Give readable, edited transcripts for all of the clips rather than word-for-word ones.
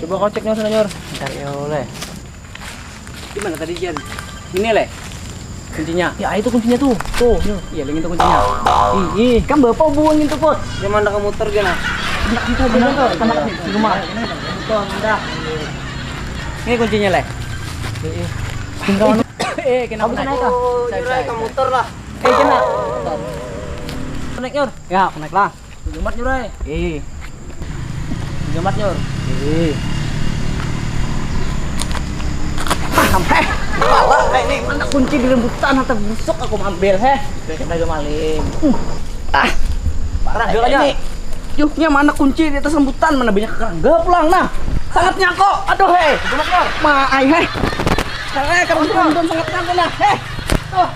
Coba kau cek sana nyor. Bentar ya oleh. Gimana tadi Jan? Ini le. Kuncinya. Ya itu kuncinya tuh. Tuh. Iya, itu kuncinya. Ih, kan bapak buangin tuh pot. Gimana kamu muter gana? Anak kita aja tuh. Anak di rumah. Tuh, udah. Ini kuncinya le. Tinggal kenapa naik kah? Saya kamu muter lah. Kena. Naik nyor. Ya, naik lah. Jumat nyor. Jumat nyor. Sampai kepala ini mana kunci di rembutan atau busuk aku ambil kita juga maling parah ini yuknya mana kunci di atas rembutan mana banyak kerangga pulang nah sangat nyangkok aduh maai kamu rembutan sangat nyangkok nah tuh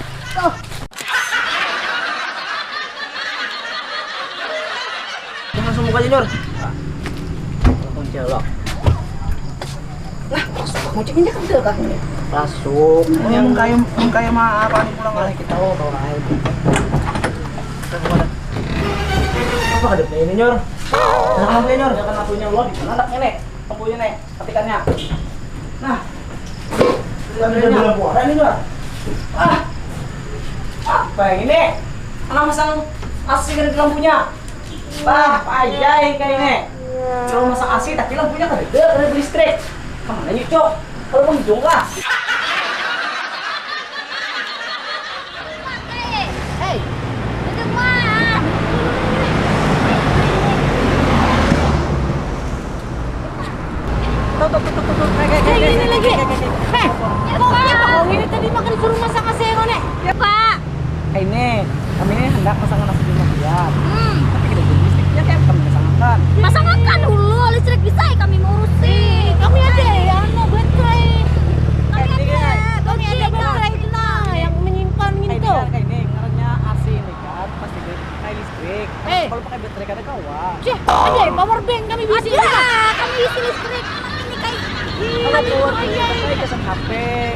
Coba Junior. Kunci lo. Nah, masuk kuncinya kan udah kan. Masuk. Yang kayak mah apa nih pulang Malah kita tahu lain. Apa ada ini Junior? Nah, lampunya Junior, jangan lampunya lo di mana anaknya nek. Lampunya nek, ketikannya. Nah. Lampunya lampu ada nih Junior. Apa yang ini? Anak masang AC kan di lampunya. Payah kayak ini. Kalau masang AC tapi lampunya kan ada listrik. Kemana yuk cok? Kalau penghijau lah. Hei, itu mah. Tuh, kayak Gini lagi. Heh, kok ini tadi makan disuruh masak nasi ngone? Ya Pak. Ini, kami ini hendak pasangan nasi di Makian. Tapi kita beli listriknya kayak kami pasangan. Pasangkan dulu listrik bisa kami ngurusin. Kami ada ya, no baterai. Kami ada baterai lah yang menyimpan gitu. Kayak ini, ngarannya AC ini kan, pasti kayak listrik. Kalau pakai baterai kan ada kawan. Cih, ada power bank kami bisa. Ada, kami isi listrik. Kalau keluar kayak kesan HP,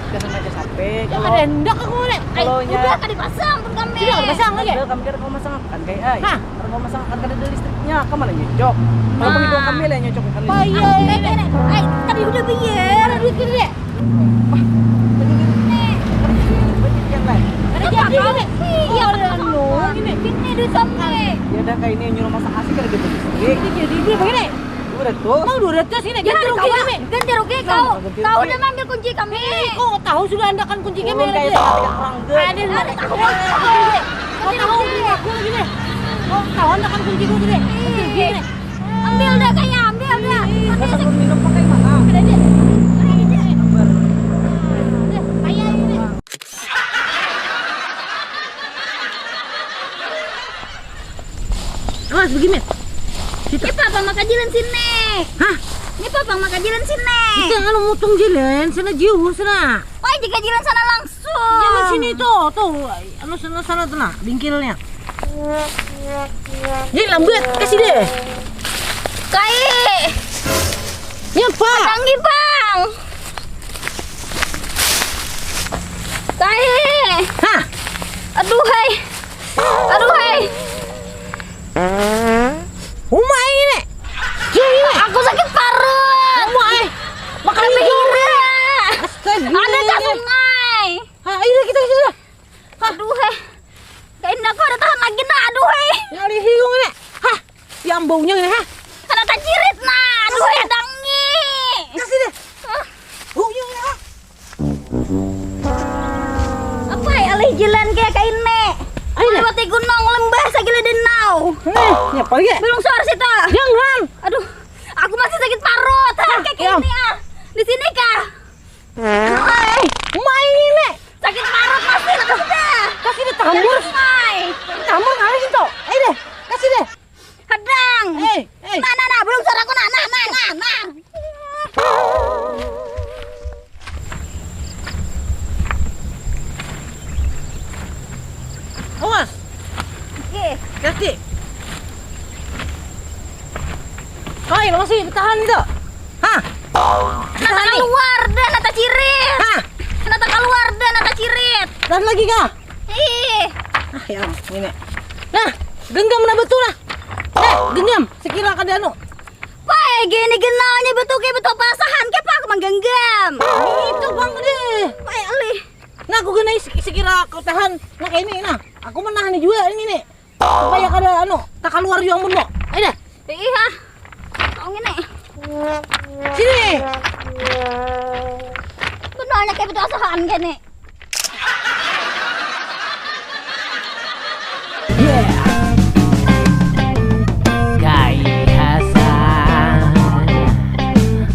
kesan aja HP. Yang ada hendak aku nih. Kalau Udah kan dipasang pun kami. Sudah dipasang lagi. Kami kira kamu masang kan kayak ai. Kalau kamu masang kan ada listriknya, kamu malah nyocok. Kalau penghidung kami lah nyocok kan. Bayar ini. Tadi udah bayar duit kita deh. Yang lain. Ada jadi. Iya udah ini duit sampai. Ya udah kayak ini nyuruh masak AC kan gitu listrik. Jadi duit begini. Udah tuh. Mau 200 ini ganti rugi kami. Ganti rugi kau. Kau udah ngambil kunci kami. Kok tahu sudah anda kan kunci kami ada. Kayak orang Ada tahu. Kau tahu aku lagi nih. Kau tahu anda kan kunci gue deh. Ambil dah kayaknya ambil dah. Masa belum minum pakai mana? Ada dia. Kayak ini. Awas begini. Ini papa makan jalan sini. Hah? Ini papa makan jalan sini. Kita kan motong jalan sana jauh sana. Wah, jika jalan sana langsung. Jalan sini tuh, anu sana tuh nah, bingkilnya. Jadi lambat kasih deh. Kai. Ya Pak. Tanggi bang. Kai. Hah? Aduh hai. Aduh hai. Rumah ini. Jadi Aku sakit parut. rumah makan Tapi hijau. Ada ke sungai. Hah, ayo kita sudah. Aduh hai. Kain aku ada tahan lagi nah. Aduh hai. Nyari hijau ini. Hah? Yang baunya ini, hah? Ada tajirit nah. Aduh hai dangi. Kasih deh. Baunya ini, hah? Apa ya alih jalan kayak kain nek. Lewati gunung lembah segala danau. Nyapa ya? Belum suara situ. Jangan. Aduh, aku masih sakit parut. Kayak gini ah. Di sini kah? Rumah ini. Sakit parut masih sudah. Kasih deh tambur. Tambur kali gitu. Ayo deh, kasih deh. Hadang. Nah, Nah, belum suara aku nah. Awas, Oke. kasih. Kain masih bertahan itu. Hah? Nata keluar dan nata cirit. Hah? Nata keluar dan nata cirit. Dan lagi kah? Ih. Ah, ya ini. Nah, genggam na betul lah. Genggam. Sekira kada anu. Wah, gini genalnya betul kayak betul pasahan kayak pak menggenggam. Itu bang deh. Wah, alih. Nah, aku gini sekira kau tahan. Nah, kayak ini nah. Aku menahan juga ini nih. Supaya kada anu, tak keluar juga mun. Ayo dah. Iya. Kau ini. Sini. Genalnya kayak betul pasahan gini. Gai Hasan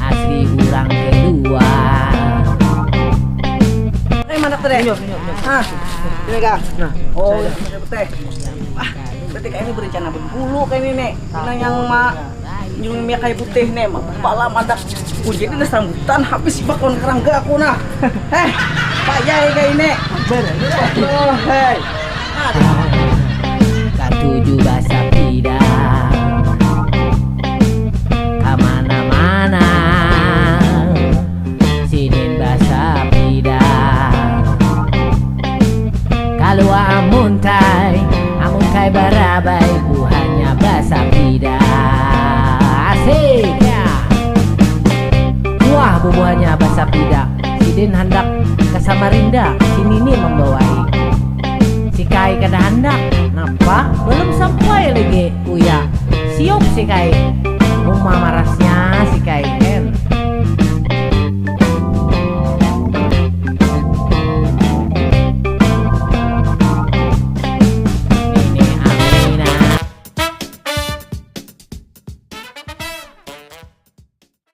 asli urang kedua. Mana teh? Ini kah? Nah, oh, ini teh. Berarti kayak ini berencana berbulu kayak ini nek. Karena yang nyuruh minyak kayu putih nek, malam ada hujan ini sambutan habis bakon kerangga aku nah. Payah kayak ini. Oh, hei. Katujuh bahasa tidak amuntai amuntai barabai buahnya basah pida. Asik ya. Wah buahnya basah pida. Sidin hendak ke Samarinda, sini nih membawai. Si Kai kada hendak, napa? Belum sampai lagi, uya. Siop si Kai. Rumah marasnya si Kai kan.